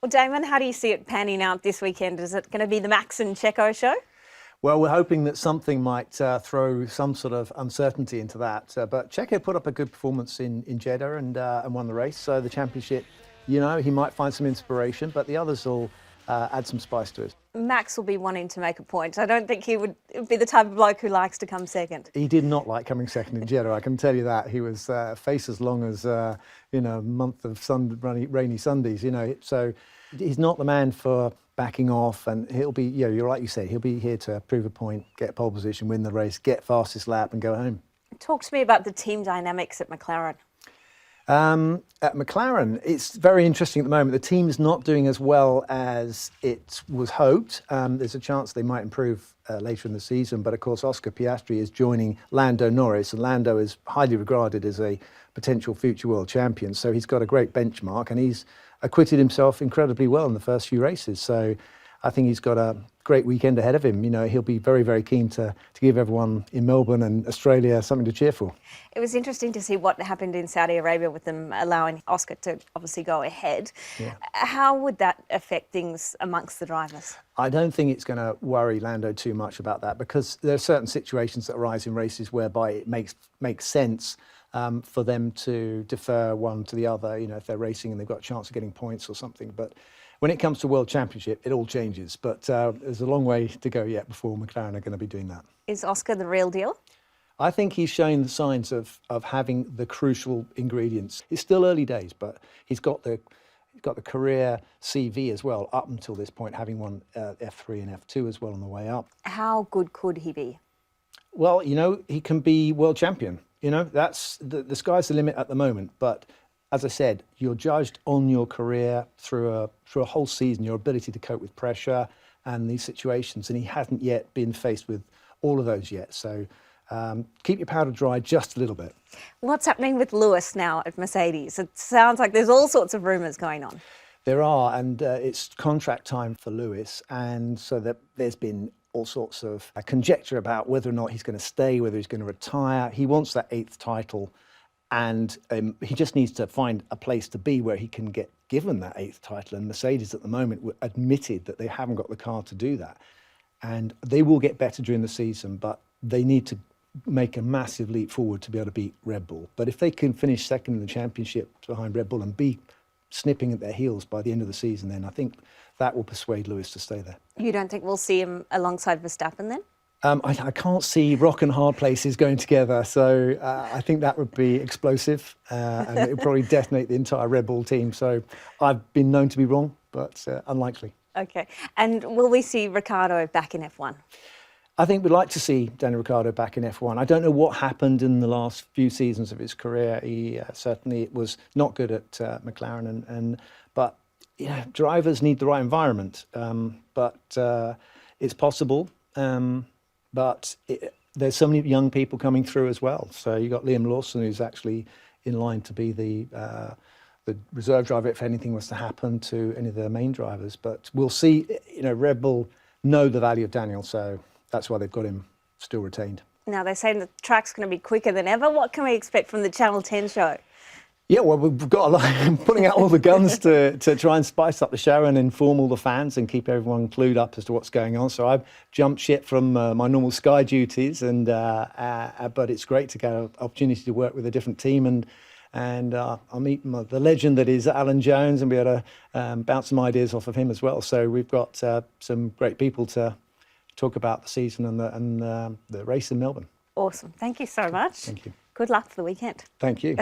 Well, Damon, how do you see it panning out this weekend? Is it going to be the Max and Checo show? Well, we're hoping that something might throw some sort of uncertainty into that. But Checo put up a good performance in Jeddah and won the race. So the championship, he might find some inspiration, but the others will add some spice to it. Max will be wanting to make a point. I don't think he would be the type of bloke who likes to come second. He did not like coming second in Jeddah, I can tell you that. He was face as long as, a month of rainy Sundays, So he's not the man for backing off, and he'll be, you're like you say, he'll be here to prove a point, get pole position, win the race, get fastest lap and go home. Talk to me about the team dynamics at McLaren. At McLaren, it's very interesting at the moment. The team's not doing as well as it was hoped. There's a chance they might improve later in the season, but of course Oscar Piastri is joining Lando Norris, and Lando is highly regarded as a potential future world champion, so he's got a great benchmark, and he's acquitted himself incredibly well in the first few races. So I think he's got a great weekend ahead of him. He'll be very, very keen to give everyone in Melbourne and Australia something to cheer for. It was interesting to see what happened in Saudi Arabia with them allowing Oscar to obviously go ahead. Yeah. How would that affect things amongst the drivers? I don't think it's going to worry Lando too much about that, because there are certain situations that arise in races whereby it makes sense for them to defer one to the other, if they're racing and they've got a chance of getting points or something. But when it comes to World Championship, it all changes. But there's a long way to go yet before McLaren are going to be doing that. Is Oscar the real deal? I think he's showing the signs of having the crucial ingredients. It's still early days, but he's got the career CV as well up until this point, having won F3 and F2 as well on the way up. How good could he be? Well, he can be world champion. That's the sky's the limit at the moment. But as I said, you're judged on your career through a whole season, your ability to cope with pressure and these situations. And he hasn't yet been faced with all of those yet. So keep your powder dry just a little bit. What's happening with Lewis now at Mercedes? It sounds like there's all sorts of rumours going on. There are, and it's contract time for Lewis. And so there's been all sorts of conjecture about whether or not he's going to stay, whether he's going to retire. He wants that 8th title, and he just needs to find a place to be where he can get given that 8th title. And Mercedes at the moment admitted that they haven't got the car to do that. And they will get better during the season, but they need to make a massive leap forward to be able to beat Red Bull. But if they can finish second in the championship behind Red Bull and be snipping at their heels by the end of the season, then I think that will persuade Lewis to stay there. You don't think we'll see him alongside Verstappen then? I can't see rock and hard places going together, so I think that would be explosive and it would probably detonate the entire Red Bull team. So I've been known to be wrong, but unlikely. Okay, and will we see Ricciardo back in F1? I think we'd like to see Daniel Ricciardo back in F1. I don't know what happened in the last few seasons of his career. He certainly was not good at McLaren, but drivers need the right environment. But it's possible. But there's so many young people coming through as well. So you've got Liam Lawson, who's actually in line to be the reserve driver if anything was to happen to any of the main drivers. But we'll see. Red Bull know the value of Daniel, so that's why they've got him still retained. Now, they're saying the track's going to be quicker than ever. What can we expect from the Channel 10 show? Yeah, well, we've got a lot, putting out all the guns to try and spice up the show and inform all the fans and keep everyone clued up as to what's going on. So I've jumped ship from my normal Sky duties, but it's great to get an opportunity to work with a different team, and I'll meet the legend that is Alan Jones and be able to bounce some ideas off of him as well. So we've got some great people to talk about the season and the race in Melbourne. Awesome. Thank you so much. Thank you. Good luck for the weekend. Thank you.